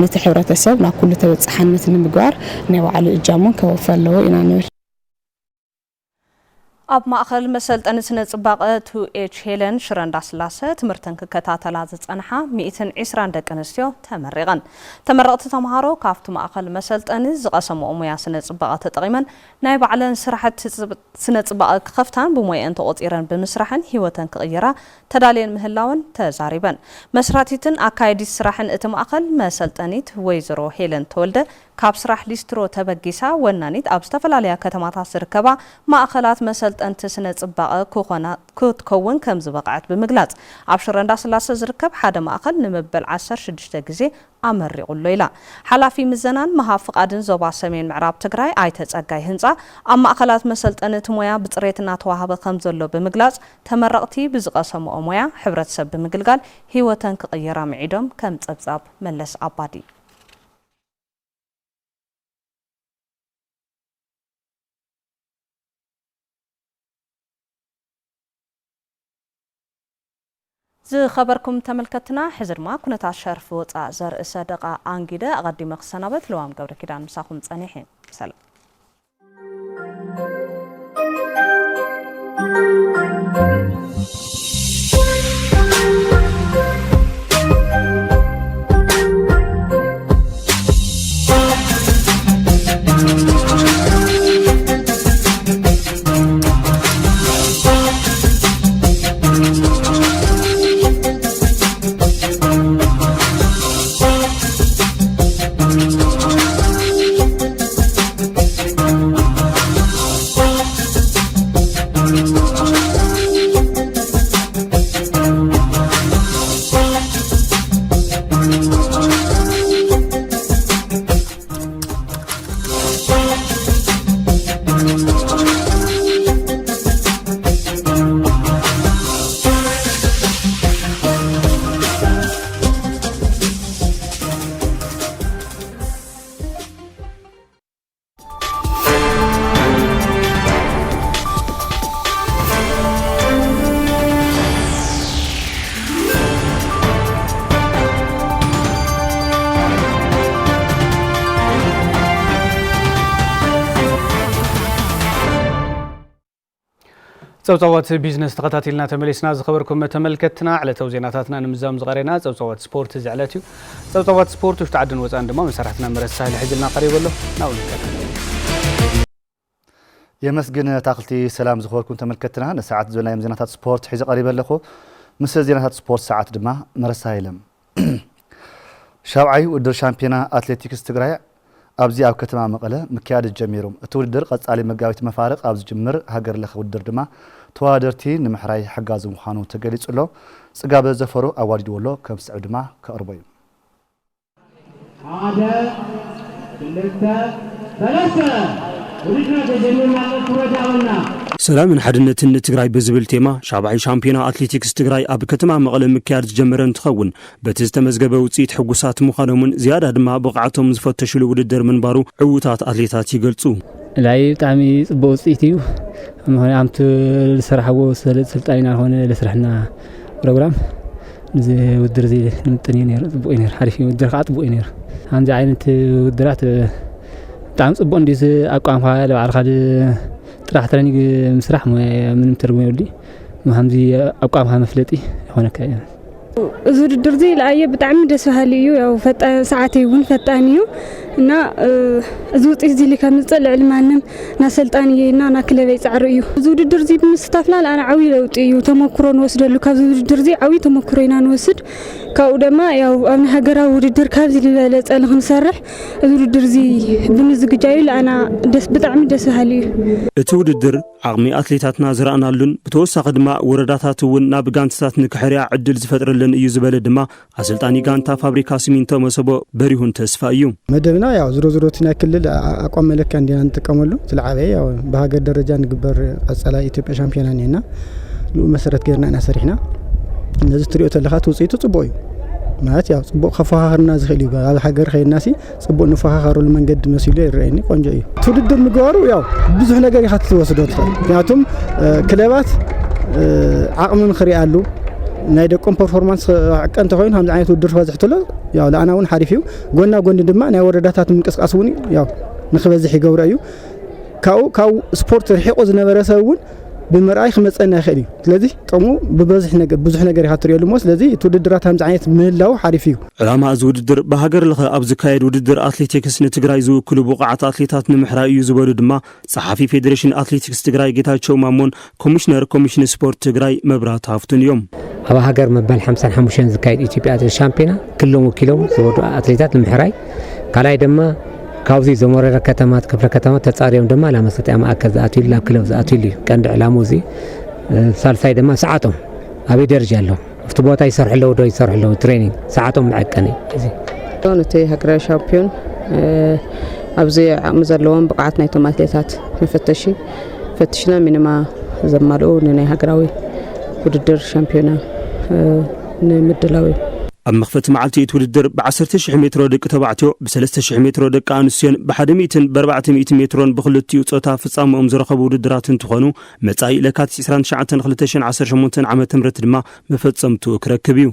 ነቲ ሕብረተሰብ ናብ ኩሉ ተበፃሕነት ንምግባር ናይ ባዕሉ እጃሙን ከወፍር ኣለዎ ኢና ንብል ኣብ ማእኸል መሰልጠኒ ስነ ጽባቐ 2H ሄለን ሽረንዳስላሰ ትምህርተን ክከታተላ ዝጸንሓ 120 ደቂ ኣንስትዮ ተመሪቐን ተመረቕቲ ተምሃሮ ካብቲ ማእኸል መሰልጠኒ ዝቐሰምኦ ሞያ ስነ ጽባቐ ተጠቒመን ናይ ባዕለን ስራሕቲ ስነ ጽባቐ ክኸፍታን ብሞየአን ተቖፂረን ብምስራሕን ህይወተን ክቕይራ ተዳልየን ምህላወን ተዛሪበን መስራቲትን ኣካይዲት ስራሕን እቲ ማእኸል መሰልጠኒት ወይዘሮ ሄለን ተወልደ ካብ ስራሕ ሊስትሮ ተበጊሳ ወናኒት ኣብ ዝተፈላለያ ከተማታት ዝርከባ ማእኸላት መሰልጠንቲ ስነ ጽባቐ ክትከውን ከም ዝበቕዐት ብምግላጽ ኣብ ሽረንዳስላሰ ዝርከብ ሓደ ማእኸል ንምበል 16 ግዜ ኣመሪቑሎ ኢላ ሓላፊ ምዘናን መሃብ ፍቓድን ዞባ ሰሜን ምዕራብ ትግራይ ኣይተጸጋይ ህንፃ ኣብ ማእኸላት መሰልጠኒት ሞያ ብፅሬት እናተዋህበ ከም ዘሎ ብምግላጽ ተመረቕቲ ብዝቐሰምኦ ሞያ ሕብረተሰብ ብምግልጋል ህይወተን ክቕይራ ምዒዶም ከም ጸብጻብ መለስ ኣባዲ ዝኸበርኩም ተመልከትና ሕዝርማ ኩነታት ሸርፍ ወፃእ ዘርኢ ሰደቃ አንጊደ ኣቐዲመ ክሰናበት ለዋም ገብረ ኪዳን ምሳኹም ጸኒሐ ሰላም ጸብጻዋት ቢዝነስ ተኸታቲልና ተመለስና ዝኸበርኩም ተመልከትና ዕለታዊ ዜናታትና ንምዛም ዝቀረና ጸብጻዋት ስፖርት ዝዕለት እዩ ጸብጻዋት ስፖርት ውሽጢ ዓድን ወፃን ድማ መሰራሕትና መረሳይል ሕጅልና ቀሪበሎ ናው ንከታተል የመስግን ታክልቲ ሰላም ዝኸበርኩም ተመልከትና ነሰዓት ዝብናዮም ዜናታት ስፖርት ሒዘ ቀሪበለኹ ምስ ዜናታት ስፖርት ሰዓት ድማ መረሳይለም ሻብዓይ ውድድር ሻምፒዮና አትሌቲክስ ትግራይ ኣብዚ ኣብ ከተማ መቐለ ምክያድ ጀሚሮም እቲ ውድድር ቀጻሊ መጋቢት መፋረቕ ኣብ ዝጅምር ሃገር ለኸ ውድድር ድማ ተዋዳደርቲ ንምሕራይ ሓጋዝ ምዃኑ ተገሊጹሎ ጽጋበ ዘፈሩ ኣዋዲድዎሎ ከም ስዕብ ድማ ከቕርቦ እዩ ሓደ ክልተ ሰለስተ ውድድር ተጀሚሩ ማለት ተወዳውና ሰላምን ሓድነትን ትግራይ በዝብል ቴማ ሻብዓይ ሻምፒዮና አትሌቲክስ ትግራይ ኣብ ከተማ መቐለ ምክያድ ዝጀመረ እንትኸውን በቲ ዝተመዝገበ ውፅኢት ሕጉሳት ምዃኖምን ዝያዳ ድማ ብቕዓቶም ዝፈተሽሉ ውድድር ምንባሩ ዕዉታት ኣትሌታት ይገልጹ ላይ ብጣዕሚ ጽቡቕ ውፅኢት እዩ ምክንያቱ ዝሰራሕዎ ስልጣኒና ሆነ ለስራሕና ፕሮግራም እዚ ውድድር እዚ ንምጥን እዩ ነይሩ ጽቡቕ እዩ ነይሩ ሓሪፍ እዩ ውድድር ከዓ ጽቡቕ እዩ ነይሩ ከምዚ ዓይነት ውድራት ብጣዕሚ ጽቡቕ እንዲዝ ኣቋምካ ለባዕልካ ጥራሕ ትሬኒንግ ምስራሕ ምንም ትርጉም የብሉ ከምዚ ኣቋምካ መፍለጢ ይኾነካ እዩ እዚ ውድድር እዚ ለኣየ ብጣዕሚ ደስ በሃሊ እዩ ያው ፈጣን ሰዓተይ እውን ፈጣን እዩ እና እዚ ውፅኢት እዚ ከምፅእ ልዕሊ ማንም ናሰልጣንየና ና ክለበይ ፃዕሪ እዩ እዚ ውድድር እዚ ብምስታፍላል ኣነ ዓብዪ ለውጢ እዩ ተመክሮ ንወስደሉ ካብዚ ውድድር እዚ ዓብዪ ተመክሮ ኢና ንወስድ ካብኡ ድማ ያው ኣብ ሃገራዊ ውድድር ካብዚ ዝበለፀ ንክንሰርሕ እዚ ውድድር እዚ ብምዝግጃዩ ለኣና ብጣዕሚ ደስ በሃሊ እዩ እቲ ውድድር ዓቕሚ ኣትሌታትና ዝረኣናሉን ብተወሳኺ ድማ ወረዳታት እውን ናብ ጋንትታት ንክሕርያ ዕድል ዝፈጥረለን እዩ ዝበለ ድማ ኣሰልጣኒ ጋንታ ፋብሪካ ሲሚንቶ መሰቦ በሪሁን ተስፋ እዩ መደብና ያው ዝሮ ትና ክልል ኣቋም መለክያ እንዲና ንጥቀመሉ ዝለዓበየ ያው በሃገር ደረጃ ንግበር ቀጻላይ ኢትዮጵያ ሻምፒዮና ነና መሰረት ገርና ኢና ሰሪሕና ነዚ ትሪኦ ተለኻ ውፅኢቱ ጽቡቕ እዩ ማለት ያው ጽቡቕ ከፈኻኽርና ዝኽእል እዩ ኣብ ሃገር ኸይድናሲ ጽቡቕ ንፈኻኻረሉ መንገዲ መሲሉ ይረአየኒ ቆንጆ እዩ ትውድድር ምግባሩ ያው ብዙሕ ነገር ኢኻ ትወስዶ ትኽእል ምክንያቱም ክለባት ዓቕሚ ንኽሪኣሉ ናይ ደቆም ፐርፎርማንስ ዕቀንተ ኮይኑ ከምዚ ዓይነት ውድድር ፈዝሕትሎ ያው ለኣና እውን ሓሪፍ እዩ ጎና ጎኒ ድማ ናይ ወረዳታት ምንቅስቃስ እውን ያው ንኽበዝሕ ይገብሮ እዩ ካብ ስፖርት ርሒቑ ዝነበረ ሰብ እውን ብምርኣይ ክመፀና ይኽእል እዩ ስለዚ ጥቕሙ ብዙሕ ነገር ኢኻ ትሪእየሉ እሞ ስለዚ እቲ ውድድራት ከምዚ ዓይነት ምህላው ሓሪፍ እዩ ዕላማ እዚ ውድድር ብሃገር ለኸ ኣብ ዝካየድ ውድድር ኣትሌቲክስ ንትግራይ ዝውክሉ ብቑዓት ኣትሌታት ንምሕራይ እዩ ዝበሉ ድማ ጸሓፊ ፌዴሬሽን ኣትሌቲክስ ትግራይ ጌታቸው ማሞን ኮሚሽነር ኮሚሽን ስፖርት ትግራይ መብራት ሃፍቱን እዮም ኣብ ሃገር መበል 55 ዝካየድ ኢትዮጵያ ሻምፒዮና ክሎም ወኪሎም ዝወዱ ኣትሌታት ንምሕራይ ካልኣይ ድማ ካብዚ ዘመረረ ከተማት ክፍለ ከተማት ተጻሪዮም ድማ ለመስጠያ ማእከል ዝኣትዩ ላብ ክለብ ዝኣትዩ እዩ ቀንዲ ዕላማው እዚ ሳልሳይ ድማ ሰዓቶም ኣበይ ደረጃ ኣሎ ኣብቲ ቦታ ይሰርሕለው ዶ ይሰርሕለው ትሬኒንግ ሰዓቶም መዐቀኒ እዚ እቲ ሃገራዊ ሻምፒዮን ኣብዚ ዓቕሚ ዘለዎም ብቕዓት ናይቶም ኣትሌታት መፈተሺ ፈትሽና ሚኒማ ዘማልኡ ንናይ ሃገራዊ ውድድር ሻምፒዮና ንምድላው ኣብ መኽፈቲ መዓልቲ እቲ ውድድር ብ10,000 ሜትሮ ደቂ ተባዕትዮ ብ3,000 ሜትሮ ደቂ ኣንስትዮን ብ100 ብ400 ሜትሮን ብክልቲኡ ጾታ ፍጻመኦም ዝረኸቡ ውድድራት እንትኾኑ መጻኢ ለካቲት 29 2018 ዓመተ ምህረት ድማ መፈጸምቱ ክረክብ እዩ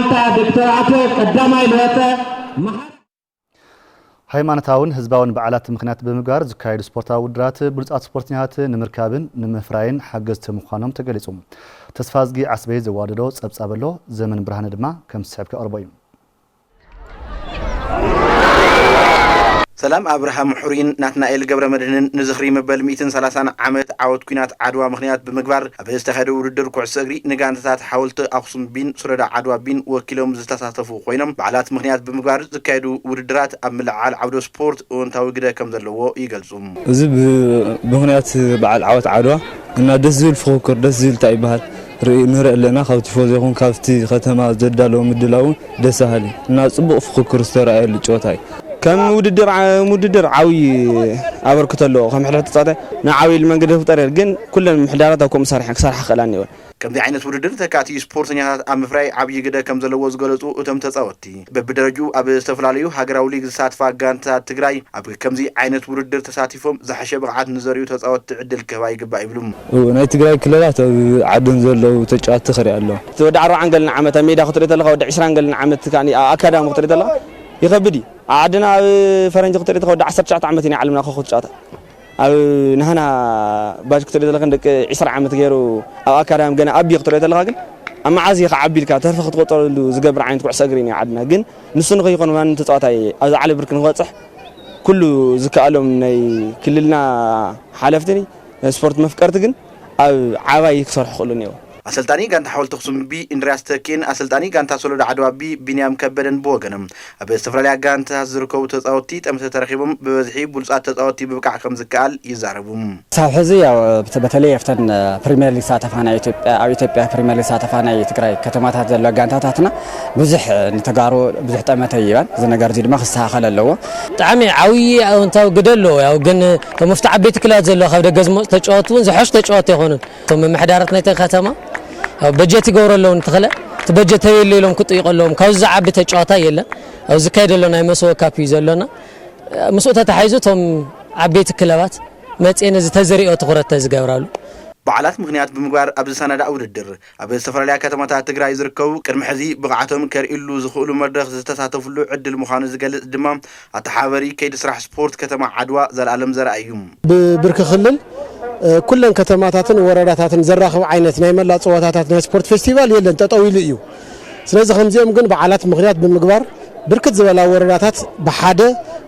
ሃይማኖታውን ህዝባውን በዓላት ምክንያት ብምግባር ዝካየዱ ስፖርታዊ ውድድራት ብሉጻት ስፖርተኛታት ንምርካብን ንምፍራይን ሓገዝቲ ምዃኖም ተገሊጹ ተስፋ ዝጊ ዓስበይ ዘዋደዶ ጸብጻበሎ ዘመን ብርሃነ ድማ ከም ዝስሕብ ከቕርቦ እዩ ሰላም አብርሃም ሕሩይን ናትናኤል ገብረ መድህንን ንዝኽሪ መበል 130 ዓመት ዓወት ኩናት ዓድዋ ምክንያት ብምግባር ኣብ ዝተኻየደ ውድድር ኩዕሶ እግሪ ንጋንታታት ሓወልቲ ኣክሱም ቢን ሱረዳ ዓድዋ ቢን ወኪሎም ዝተሳተፉ ኮይኖም በዓላት ምክንያት ብምግባር ዝካየዱ ውድድራት ኣብ ምልዓል ዓውደ ስፖርት እወንታዊ ግደ ከም ዘለዎ ይገልጹ እዚ ብምክንያት በዓል ዓወት ዓድዋ እና ደስ ዝብል ፍክክር ደስ ዝብል ታይ ይበሃል ንርኢ ኣለና ካብቲ ፎዝ ይኹን ካብቲ ከተማ ዘዳለው ምድላው ደስ በሃሊ እና ጽቡቕ ፍክክር ዝተረኣየሉ ጨዋታ እዩ كم موددر عوي أبركت له كم حلقة تصادق نعوي المنقد فطر جن كل المحدارات أو كم صارح خلاني كم دي عينة وددر تكاتي سبورتنيا أم فراي عبي جدا كم زلوز قلتو وتم تصاوتي ببدرجو أب استفلاليو هاجراو ليج سات فاجان تجراي أب كم دي عينة وددر تساتيفهم زحشة بقعد نزاريو تصاوت تعدل كواي جبا يبلوم وناي تجراي كلها عدن زلوا وتجات تخري الله تودعوا عن قلنا عمت ميدا خطرت الله ودع 20 قلنا عمت كاني أكاديم خطرت الله يخبدي عدنا فرنج خطرت الله ودع 19 عمت يعلمنا خو شاطئ أو نحنا باش خطرت الله عندك 10 عمت غيرو أو أكاديم جنا أبي خطرت الله لكن أما عازي عبي الكاتر فخط قطر زجبر عين تبع سجريني عدنا جن نصن غيقون ما نتقاطعي هذا على بركن واضح كله ذكاء لهم كلنا حلفتني سبورت مفكرت جن أو عواي يكسر خلوني أسلطاني كانت حاول تقسم بي إن راستكين أسلطاني كانت سولو عدوا بي بنيام كبدن بوغنم أبي استفرالي كانت زركو تزاوتي تم ترخيبهم بوزحي بولصات تزاوتي ببقع كم زكال يزاربهم صاحب حزي بتلي يفتن بريمير ليج ساتفانا إثيوبيا بريمير ليج ساتفانا تግራይ ከተማታት ዘሎ ጋንታታትና ብዙሕ ንተጋሩ ብዙሕ ጠመተ ይባል ዝነገር እዚ ድማ ክስተኻኸል ኣለዎ ጣዕሚ ዓዊ ኣውንታው ግደሎ ያው ግን ተመፍታ ዓበይቲ ክላት ዘሎ ካብ ደገ ዝመፁ ተጫወቱን ዝሐሽ ተጫወቱ ይኾኑን ቶም መሕዳራት ናይቲ ከተማ بجت يقولون تخلى تبجت هي اللي لهم كنت يقولون كوز عبي تجاتا يلا أو زكايد لنا مسوا كابيز لنا مسوا تحيزتهم عبيت كلابات ما تين إذا تزري أو تغرت تزجورالو بعلات مغنيات بمقبار أبز سنة أو الدر أبز سفر لها كتمات تجرا يزركو كرمحذي بقعتهم كر إلو زخولو مردخ زتساتف له عد المخانز قال دمام أتحاوري كيد سرح سبورت كتما عدوى زر علم زر أيوم برك خلل كلن كتماتاتن ورداتاتن زراخو عينت ناي ملا صوتاتاتن سبورت فيستيفال يلن تطويل እዩ ስለዚህ ከምዚኦም ግን በዓላት ምክንያት ብምግባር ብርክት ዝበላ ወረዳታት ብሓደ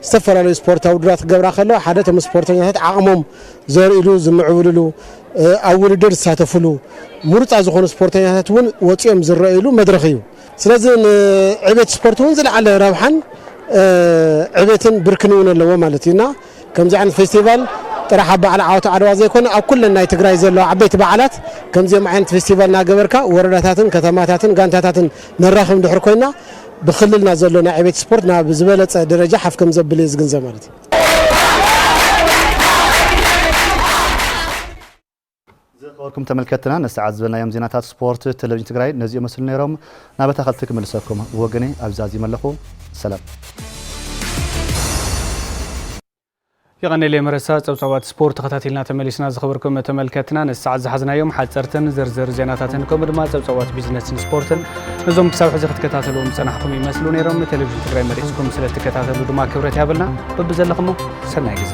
ዝተፈላለዩ ስፖርታዊ ውድድራት ገብራ ከሎ ሓደ ተም ስፖርተኛታት ዓቕሞም ዘርእሉ ዝምዕብልሉ ኣብ ውድድር ዝሳተፍሉ ምሩፃ ዝኾኑ ስፖርተኛታት እውን ወፂኦም ዝረኣይሉ መድረኽ እዩ ስለዚህ ዕቤት ስፖርት እውን ዝለዓለ ረብሓን ዕቤትን ብርክን እውን ኣለዎ ማለት እዩና ከምዚ ዓይነት ፌስቲቫል طرح بعلى عوت عدوا زي كون أو كل النايت جراي زلوا عبيت بعلات كم زي معين فيستيفال ناجبركا ورداتن كتماتن قانتاتن نراخم دحركونا بخللنا زلونا عبيت سبورتنا بزبالة درجة حف كم زبليز جنزة مالتي زخوركم تملكتنا نسعد زبلنا يوم زينات سبورت تلفزيون تجراي نزيو مسلنا يوم نبت أخذتكم لساكم وجني أبزازي ملخو سلام يغني لي مرسا صوت سبورت تخاتيلنا تمليسنا زخبركم تملكتنا الساعه زحزنا يوم حصرتن زرزر زيناتاتنكم دما صوت بيزنس سبورتن نزوم كساب حزه تكتاتلوا مصنحكم يمسلون يروم تلفزيون تግራይ መሪስኩም ስለተከታተሉ ድማ ክብረት ያበልና በብዘለኹም ሰናይ ግዜ